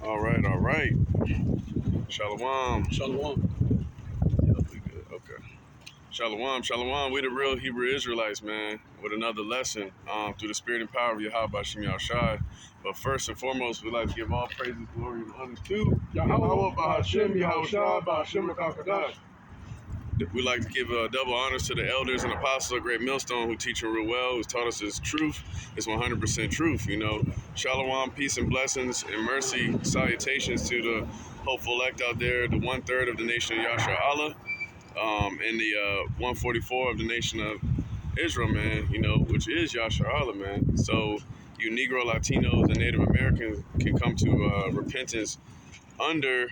All right, all right. Shalom. Shalom. Yeah, we good. Okay. Shalom, shalom. We the real Hebrew Israelites, man, with another lesson through the spirit and power of Yahweh Shem Shai. But first and foremost, we like to give all praises, glory, and honor to Yahweh Bahashem Yahushua Bahashem Rakakadash. We like to give double honors to the elders and apostles of Great Millstone who teach real well, who's taught us this truth. It's 100% truth, you know. Shalom, peace and blessings and mercy, salutations to the hopeful elect out there, the 1/3 of the nation of Yasha Allah, and the 144 of the nation of Israel, man, you know, which is Yasha Allah, man. So you Negro, Latinos, and Native Americans can come to repentance under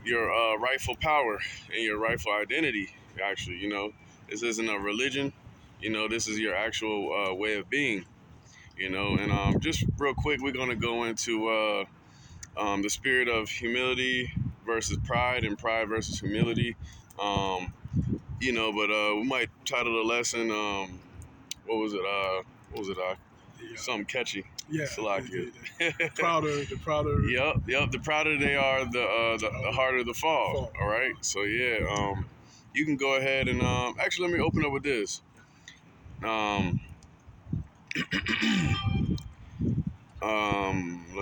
your rightful power and your rightful identity. Actually, you know, this isn't a religion. You know, this is your actual way of being. You know, and just real quick, we're gonna go into the spirit of humility versus pride, and pride versus humility. You know, but we might title the lesson. What was it? What was it? Something catchy. Yeah. Salakia. The prouder. Yep. The prouder they are, the harder the fall. Fall. All right. So yeah, you can go ahead and actually let me open up with this. Let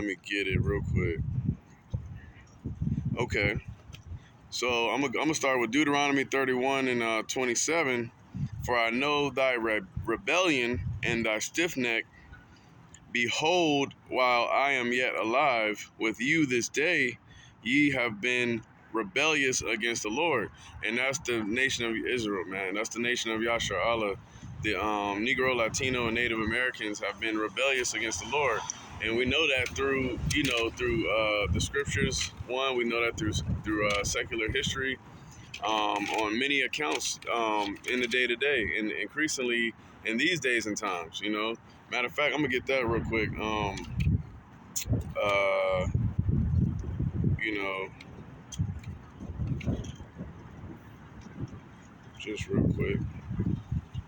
me get it real quick. Okay. So I'm gonna start with Deuteronomy 31 and 27. For I know thy rebellion and thy stiff neck. Behold, while I am yet alive with you this day, ye have been rebellious against the Lord. And that's the nation of Israel, man. That's the nation of Yasha Allah. The Negro, Latino, and Native Americans have been rebellious against the Lord. And we know that through, you know, through the scriptures. One, we know that through secular history, on many accounts, in the day-to-day, and increasingly in these days and times, you know. Matter of fact, I'm gonna get that real quick. You know, just real quick.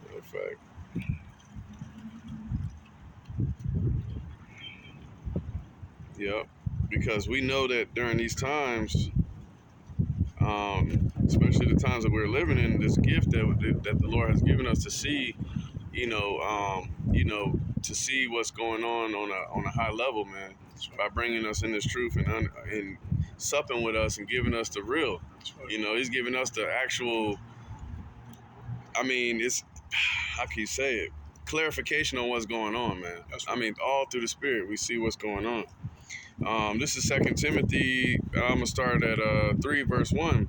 Matter of fact, yep. Because we know that during these times, especially the times that we're living in, this gift that the Lord has given us to see, you know, to see what's going on a high level, man, by bringing us in this truth and supping with us and giving us the real. You know, He's giving us the actual. I mean, it's how can you say it? Clarification on what's going on, man. I mean, all through the Spirit, we see what's going on. This is 2 Timothy. I'm gonna start at 3 verse 1.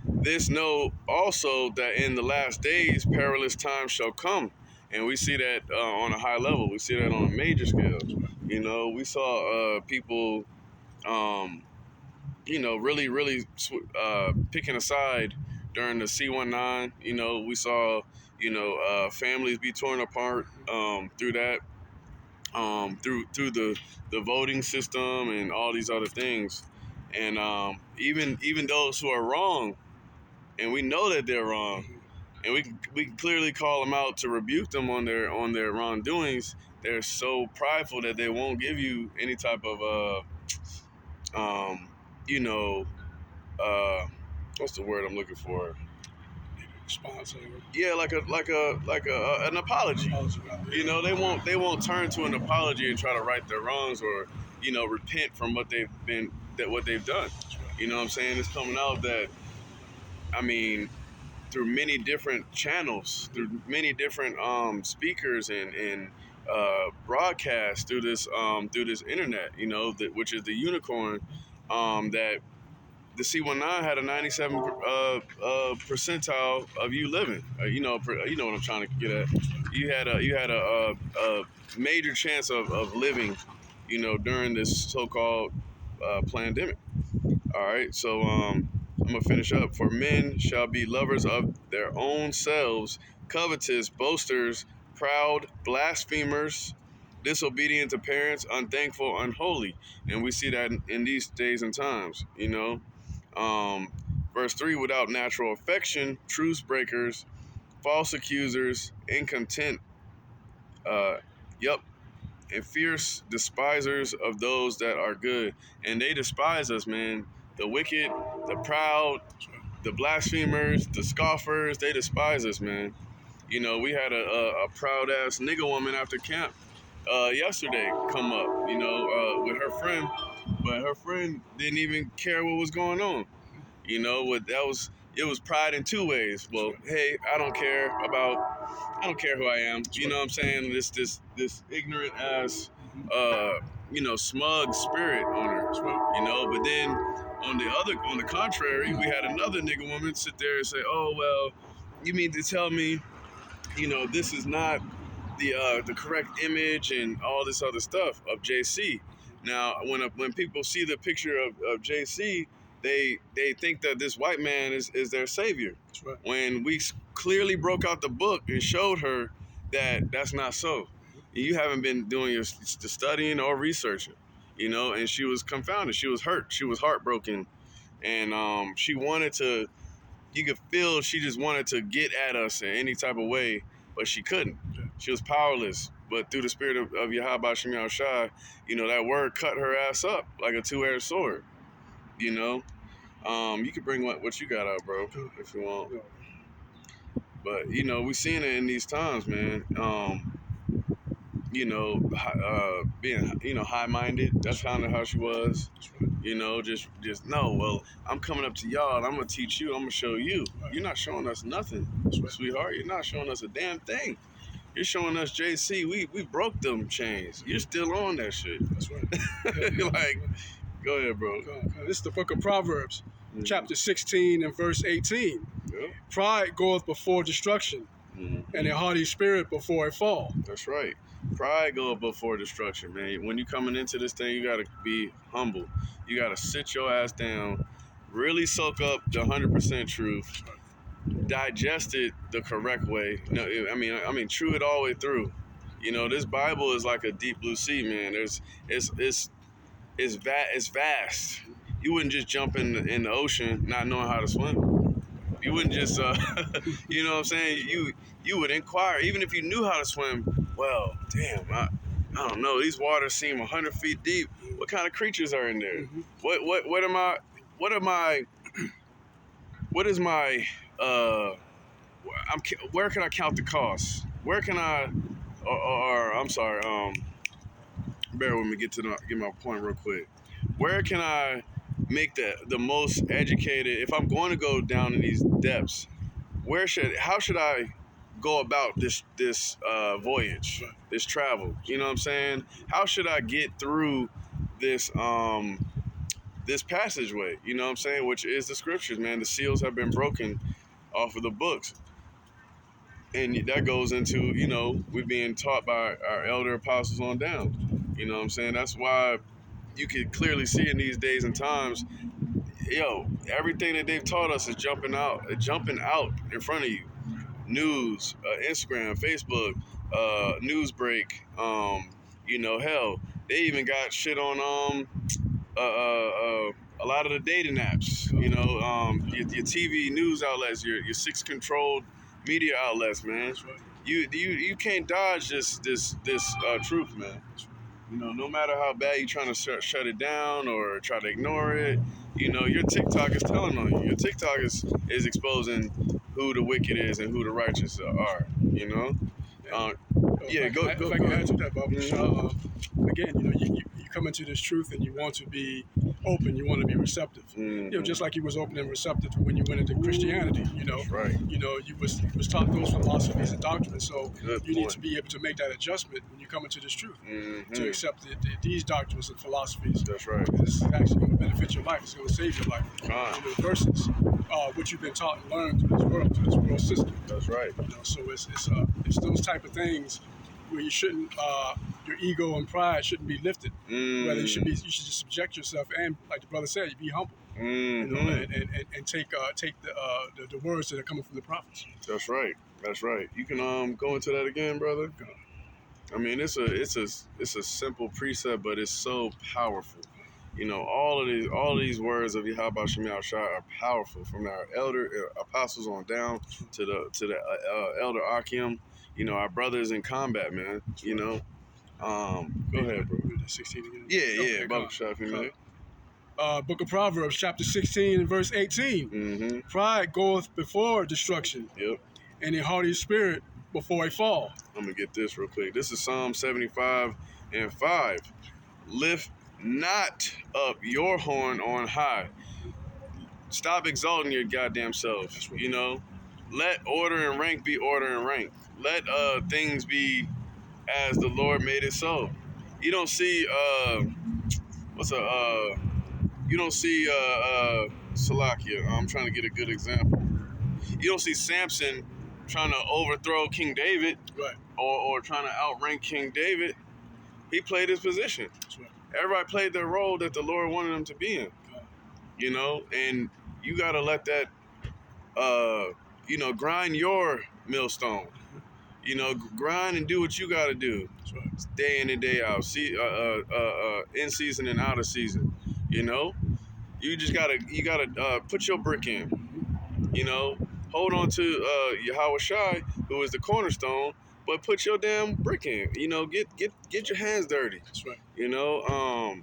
This know also that in the last days perilous times shall come. And we see that on a high level. We see that on a major scale. You know, we saw people, you know, really picking a side during the C-19. You know, we saw, you know, families be torn apart through that, through the voting system and all these other things. And even those who are wrong, and we know that they're wrong, and we can clearly call them out to rebuke them on their wrongdoings. They're so prideful that they won't give you any type of you know, what's the word I'm looking for? Response. Yeah, like a an apology. You know, they won't turn to an apology and try to right their wrongs, or, you know, repent from what they've done. You know what I'm saying? It's coming out that, I mean, through many different channels, through many different speakers and broadcasts through this internet, you know, which is the unicorn, that the C-19 had a 97 percentile of you living. You know what I'm trying to get at. You had a major chance of living, you know, during this so-called pandemic. All right, so I'm gonna finish up. For men shall be lovers of their own selves, covetous, boasters, proud, blasphemers, disobedient to parents, unthankful, unholy. And we see that in these days and times, you know. Um, Verse 3, without natural affection, truce breakers, false accusers, incontent, uh, yep, and fierce despisers of those that are good. And they despise us, man. The wicked, the proud, the blasphemers, the scoffers, they despise us, man. You know, we had a proud ass nigga woman after camp yesterday come up, you know, with her friend, but her friend didn't even care what was going on. You know, it was pride in two ways. Well, hey, I don't care who I am. You know what I'm saying? This ignorant ass, you know, smug spirit on her. You know, but then on the contrary, we had another nigga woman sit there and say, oh well, you mean to tell me, you know, this is not the correct image and all this other stuff of JC. Now, when people see the picture of JC, they think that this white man is their savior. That's right. When we clearly broke out the book and showed her that that's not so. You haven't been doing the studying or researching, you know, and she was confounded. She was hurt. She was heartbroken. And she wanted to, you could feel she just wanted to get at us in any type of way, but she couldn't. She was powerless. But through the spirit of Yahweh Shem Yahushua, you know, that word cut her ass up like a two-edged sword, you know. You can bring what you got out, bro, if you want. But, you know, we seeing it in these times, man. You know, being, you know, high-minded. That's kind of how she was. You know, just no. Well, I'm coming up to y'all, and I'm gonna teach you. I'm gonna show you. You're not showing us nothing, sweetheart. You're not showing us a damn thing. You're showing us JC. We broke them chains. You're still on that shit. That's right. Like, go ahead, bro. This is the book of Proverbs, chapter 16 and verse 18. Yeah. Pride goeth before destruction, and a haughty spirit before a fall. That's right. Pride goeth before destruction, man. When you coming into this thing, you gotta be humble. You gotta sit your ass down, really soak up the 100% truth, digest it the correct way. No, I mean, chew it all the way through. You know, this Bible is like a deep blue sea, man. It's vast. You wouldn't just jump in the ocean not knowing how to swim. You wouldn't just, you know what I'm saying? You would inquire, even if you knew how to swim. Well, damn, I don't know. These waters seem 100 feet deep. What kind of creatures are in there? What is my where can I count the costs? Where can I, or I'm sorry, bear with me, get my point real quick. Where can I make the most educated, if I'm going to go down in these depths, how should I go about this voyage, this travel? You know what I'm saying? How should I get through this this passageway? You know what I'm saying? Which is the scriptures, man. The seals have been broken off of the books. And that goes into, you know, we're being taught by our elder apostles on down. You know what I'm saying? That's why you can clearly see in these days and times, everything that they've taught us is jumping out in front of you. News, Instagram, Facebook, Newsbreak, you know, hell, they even got shit on a lot of the dating apps, you know, your TV news outlets, your six controlled media outlets, man. You can't dodge this truth, man. You know, no matter how bad you're trying to shut it down or try to ignore it, you know, your TikTok is telling on you. Your TikTok is exposing who the wicked is and who the righteous are, you know? Go If I can add to that, Bob, again, you know, you come into this truth and you want to be open, you want to be receptive. You know, just like you was open and receptive when you went into Christianity, you know. Right. You know, you was taught those philosophies and doctrines, so you need to be able to make that adjustment when you come into this truth, to accept these doctrines and philosophies. That's right. This is actually going to benefit your life. It's going to save your life. You know, versus what you've been taught and learned through this world system. That's right. You know, so it's those type of things where you shouldn't, your ego and pride shouldn't be lifted. Rather, you should just subject yourself, and like the brother said, you be humble. You know, and take the words that are coming from the prophets. That's right. That's right. You can go into that again, brother. I mean, it's a simple precept, but it's so powerful. You know, all of these words of Yahweh Shem Yahushua are powerful, from our elder apostles on down to the elder Akim. You know, our brothers in combat, man. You know, Go ahead, bro. 16 again. Yeah, Okay, Bible shot, man. Book of Proverbs, chapter 16 and verse 18. Mm-hmm. Pride goeth before destruction, Yep. and a haughty spirit before a fall. I'm gonna get this real quick. This is Psalm 75 and 5. Lift not up your horn on high. Stop exalting your goddamn self. You know, let order and rank be order and rank. Let things be as the Lord made it so. You don't see you don't see Salakia. I'm trying to get a good example. You don't see Samson trying to overthrow King David, Right. or trying to outrank King David. He played his position. That's right. Everybody played their role that the Lord wanted them to be in. You know, and you gotta let that grind your millstone. You know, grind and do what you gotta do. That's right. Day in and day out. See, in season and out of season. You know, you gotta put your brick in. You know, hold on to Yahweh Shai, who is the cornerstone, but put your damn brick in. You know, get your hands dirty. That's right. You know,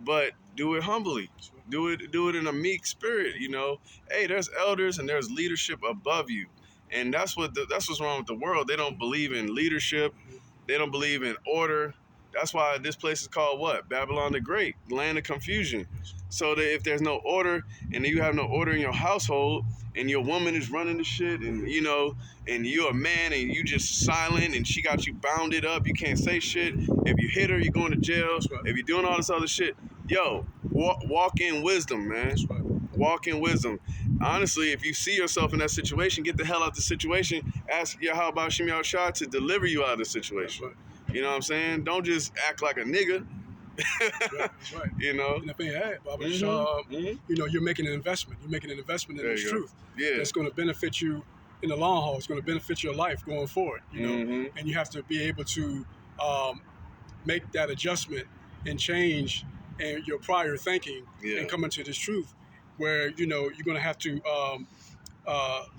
but do it humbly. Do it in a meek spirit. You know, hey, there's elders and there's leadership above you, and that's what's wrong with the world. They don't believe in leadership. They don't believe in order. That's why this place is called what? Babylon the Great, land of confusion. So that if there's no order and you have no order in your household and your woman is running the shit and you know, and you're a man and you just silent and she got you bounded up, you can't say shit. If you hit her, you're going to jail. That's right. If you're doing all this other shit, yo, walk in wisdom, man. That's right. Walk in wisdom. Honestly, if you see yourself in that situation, get the hell out the situation. Ask Yahweh Shem Shah to deliver you out of the situation. That's right. You know what I'm saying? Don't just act like a nigga. That's right. You know? And if they had, Baba, Mm-hmm. you know, you're making an investment. You're making an investment in There this you go. truth. Yeah. That's going to benefit you in the long haul. It's going to benefit your life going forward. You know, Mm-hmm. and you have to be able to make that adjustment and change and your prior thinking Yeah. and come into this truth, where you know you're going to have to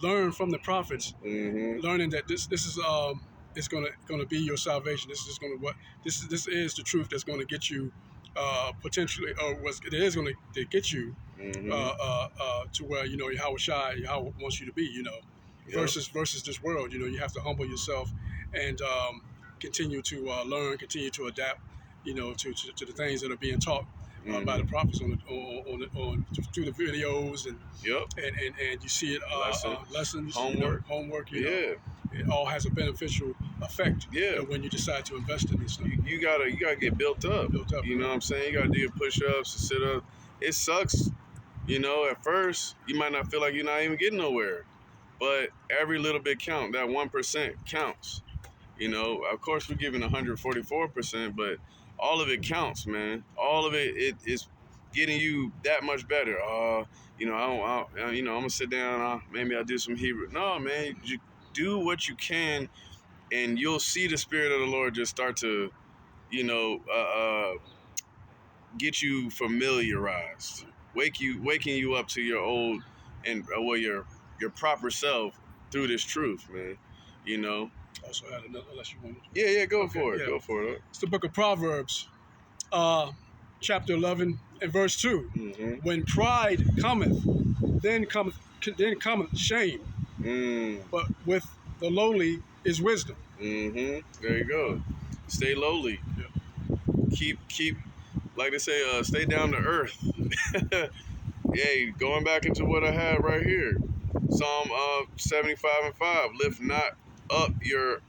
learn from the prophets, Mm-hmm. learning that this is it's going to be your salvation. This is going to this is the truth that's going to get you potentially, or it is going to get you Mm-hmm. to where you know Yahweh Shai, Yahweh wants you to be. You know, Yep. versus this world. You know, you have to humble yourself and continue to learn, continue to adapt. You know, to the things that are being taught by the prophets on through the videos and Yep. and you see it lessons, Homework. homework. You know, Yeah. it all has a beneficial effect. Yeah. When you decide to invest in this stuff. You gotta get built up. Built up, You know what I'm saying? You gotta do your push-ups and sit-ups. It sucks. You know, at first you might not feel like you're not even getting nowhere, but every little bit count. That 1% counts. You know, of course we're giving 144%, but all of it counts, man. All of it is getting you that much better. You know, I'm gonna sit down. Maybe I'll do some Hebrew. No, man, you do what you can, and you'll see the Spirit of the Lord just start to, you know, get you familiarized, waking you up to your old and your proper self through this truth, man. You know. Also had another, unless you wanted. Yeah, go Okay, for it. yeah. Go for it. It's the book of Proverbs, chapter 11 and verse 2. Mm-hmm. When pride cometh, then cometh shame, but with the lowly is wisdom. Mm-hmm. There you go. Stay lowly. Yeah. Keep, like they say, stay down to earth. Hey, going back into what I had right here, Psalm 75 and 5. Lift not up your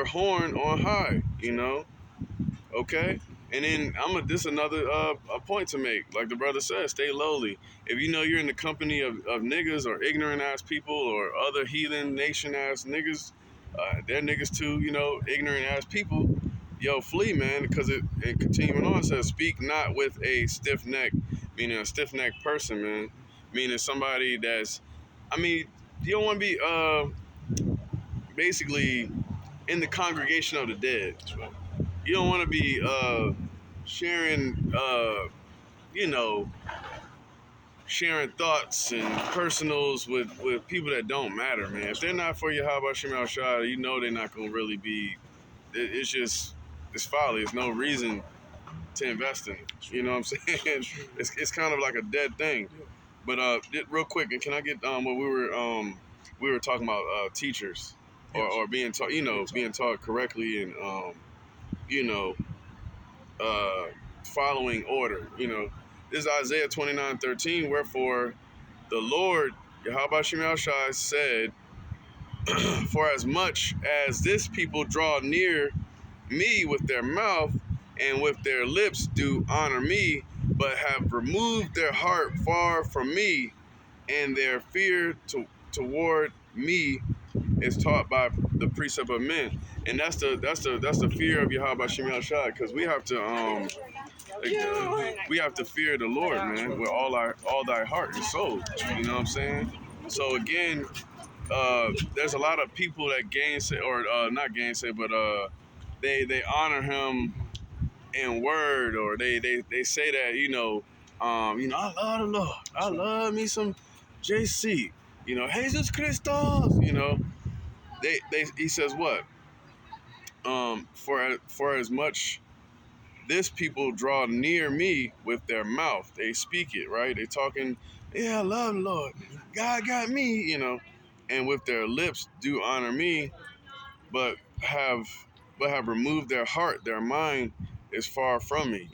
horn on high. You know, okay. And then this is another a point to make. Like the brother said, stay lowly. If you know you're in the company of niggas or ignorant ass people or other heathen nation ass niggas, they're niggas too. You know, ignorant ass people. Yo, flee, man, because it continuing on says, speak not with a stiff neck, meaning a stiff necked person, man, meaning somebody that's, I mean, you don't want to be basically in the congregation of the dead. You don't want to be sharing, you know, sharing thoughts and personals with people that don't matter, man. If they're not for Yahweh Shem Shai, you know they're not going to really be it's folly. It's no reason to invest in it. You know what I'm saying? It's kind of like a dead thing. But real quick, and can I get what we were talking about teachers or being taught, being taught correctly and following order. This is Isaiah 29:13. Wherefore the Lord Yahweh Shem Shai said, for as much as this people draw near me with their mouth and with their lips do honor me, but have removed their heart far from me, and their fear toward me is taught by the precept of men. And that's the fear of Yahweh Shem Shai, because we have to fear the Lord, man, with all thy heart and soul. You know what I'm saying? So again, there's a lot of people that gainsay, or not gainsay, but they honor him in word, or they say that I love the Lord, I love me some JC, Jesus Christos, he says what, for as much this people draw near me with their mouth, they speak it, right? They talking, yeah, I love the Lord, God got me, and with their lips do honor me, but have removed their heart, their mind is far from me.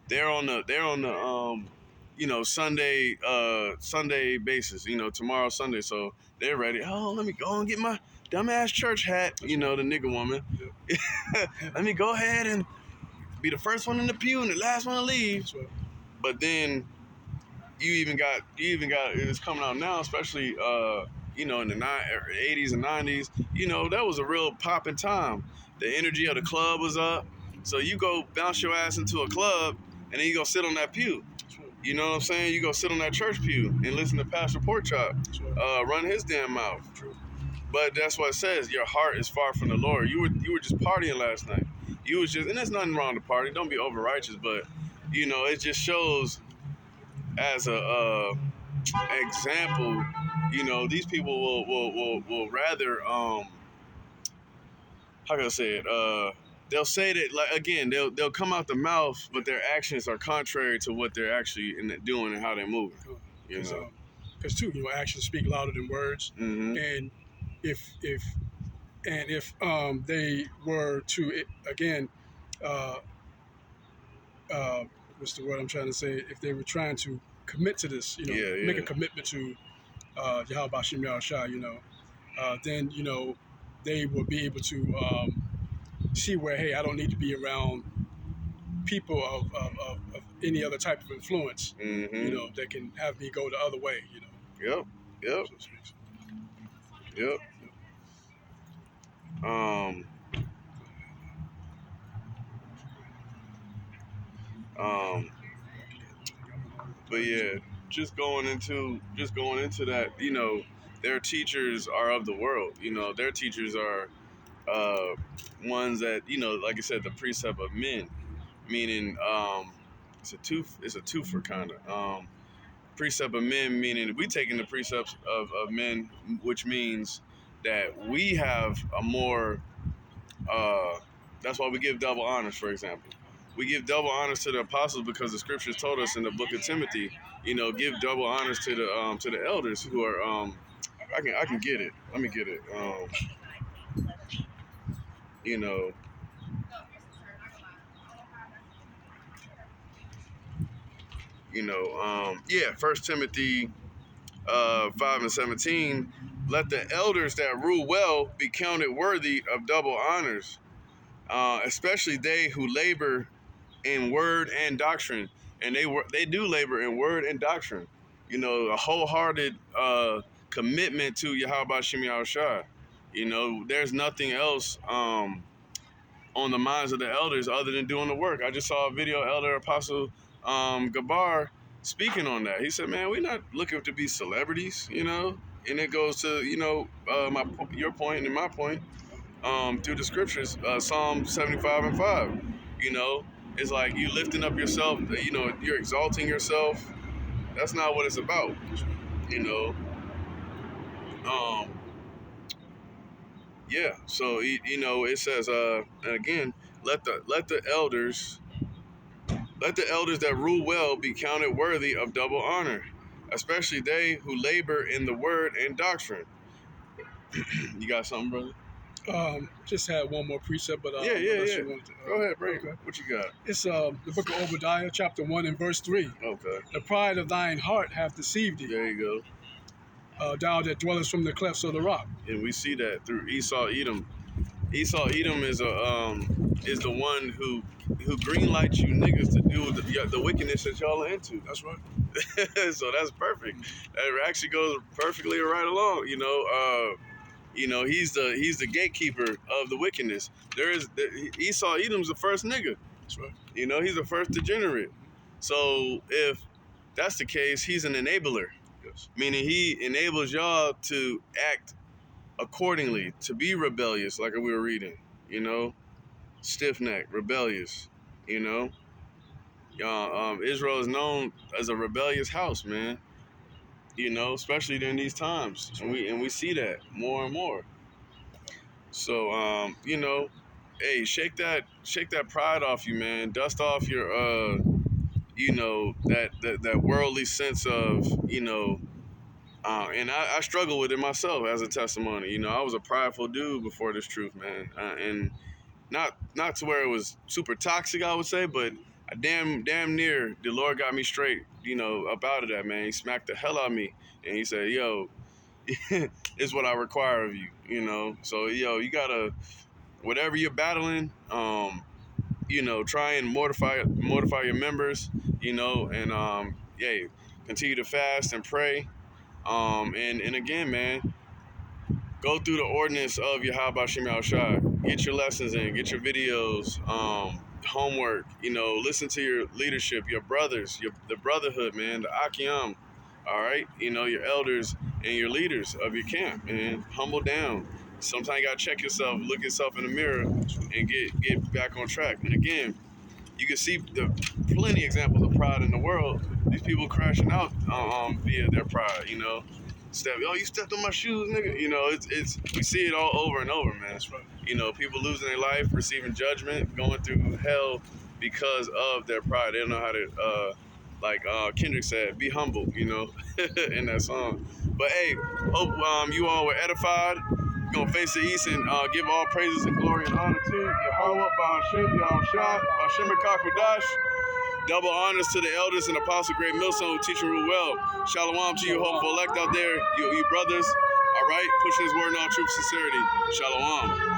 They're on the Sunday basis. Tomorrow Sunday, so they're ready. Oh, let me go and get my dumbass church hat. The nigga woman. Let me go ahead and be the first one in the pew and the last one to leave. But then you even got it's coming out now, especially in the 80s and 90s. That was a real popping time. The energy of the club was up. So you go bounce your ass into a club and then you go sit on that pew. You know what I'm saying? You go sit on that church pew and listen to Pastor Porkchop run his damn mouth. But that's what it says. Your heart is far from the Lord. You were just partying last night. You was just, and there's nothing wrong to party. Don't be over righteous, but it just shows as a example. These people will rather how can I say it? They'll say that, like, again, they'll come out the mouth, but their actions are contrary to what they're actually doing and how they're moving. Because too, actions speak louder than words. Mm-hmm. And if they were to again, what's the word I'm trying to say? If they were trying to commit to this, make a commitment to Yahweh Shem Shai, then they will be able to see where, hey, I don't need to be around people of any other type of influence, mm-hmm. That can have me go the other way, Yep. But yeah, just going into that, their teachers are of the world. Their teachers are ones that, like I said, the precept of men, meaning it's a twofer kind of. Precept of men, meaning we taking the precepts of men, which means that we have a more, that's why we give double honors, for example. We give double honors to the apostles because the scriptures told us in the book of Timothy, give double honors to the elders who are, I can get it. Let me get it. First Timothy 5:17, let the elders that rule well be counted worthy of double honors, especially they who labor in word and doctrine. And they do labor in word and doctrine. A wholehearted commitment to Yahweh Shem Shai. There's nothing else on the minds of the elders other than doing the work. I just saw a video, Elder Apostle Gabar speaking on that. He said, man, we're not looking to be celebrities, and it goes to, your point and my point, through the scriptures, Psalm 75:5, it's like you lifting up yourself, you're exalting yourself. That's not what it's about, Yeah. So you know, it says, and again, let the elders that rule well be counted worthy of double honor, especially they who labor in the word and doctrine. You got something, brother? Just had one more precept, but Yeah. unless you wanted to, Go ahead, break. okay. What you got? It's the book of Obadiah, chapter 1 and verse 3. Okay. The pride of thine heart hath deceived thee, There you go. thou that dwellest from the clefts of the rock. And we see that through Esau Edom. Esau Edom is the one who greenlights you niggas to do the wickedness that y'all are into. That's right. So that's perfect. That actually goes perfectly right along. You know, he's the gatekeeper of the wickedness. Esau Edom's the first nigga. That's right. You know, he's the first degenerate. So if that's the case, he's an enabler. Yes. Meaning he enables y'all to act accordingly, to be rebellious, like we were reading, you know, stiff-necked, rebellious, you know. Israel is known as a rebellious house, man. You know, especially during these times, and we see that more and more. So, you know, hey, shake that pride off you, man. Dust off your, you know, that worldly sense of, you know. And I struggle with it myself as a testimony. You know, I was a prideful dude before this truth, man. And not to where it was super toxic, I would say, but damn near the Lord got me straight, you know, up out of that, man. He smacked the hell out of me. And he said, yo, it's what I require of you, you know. So, yo, you gotta, whatever you're battling, you know, try and mortify your members, you know, and yeah, continue to fast and pray. And again, man, go through the ordinance of Yahweh Shem Yahushua. Get your lessons in, get your videos, homework, you know, listen to your leadership, your brothers, the brotherhood, man, the Akiyam, all right? You know, your elders and your leaders of your camp, man. Humble down. Sometimes you gotta check yourself, look yourself in the mirror, and get back on track. And again, you can see the plenty examples of pride in the world. These people crashing out via their pride, you know. You stepped on my shoes, nigga. You know, it's we see it all over and over, man. That's right. You know, people losing their life, receiving judgment, going through hell because of their pride. They don't know how to, like Kendrick said, be humble, you know, in that song. But hey, hope you all were edified. We're gonna face the east and give all praises and glory and honor to Yahweh, Ba'ashem, Yahushua, Hashem Kakwadash. Double honors to the elders and apostle Great Millstone who teach and rule well. Shalom to you, hopeful elect out there, you brothers. All right, pushing his word in all truth, sincerity. Shalom.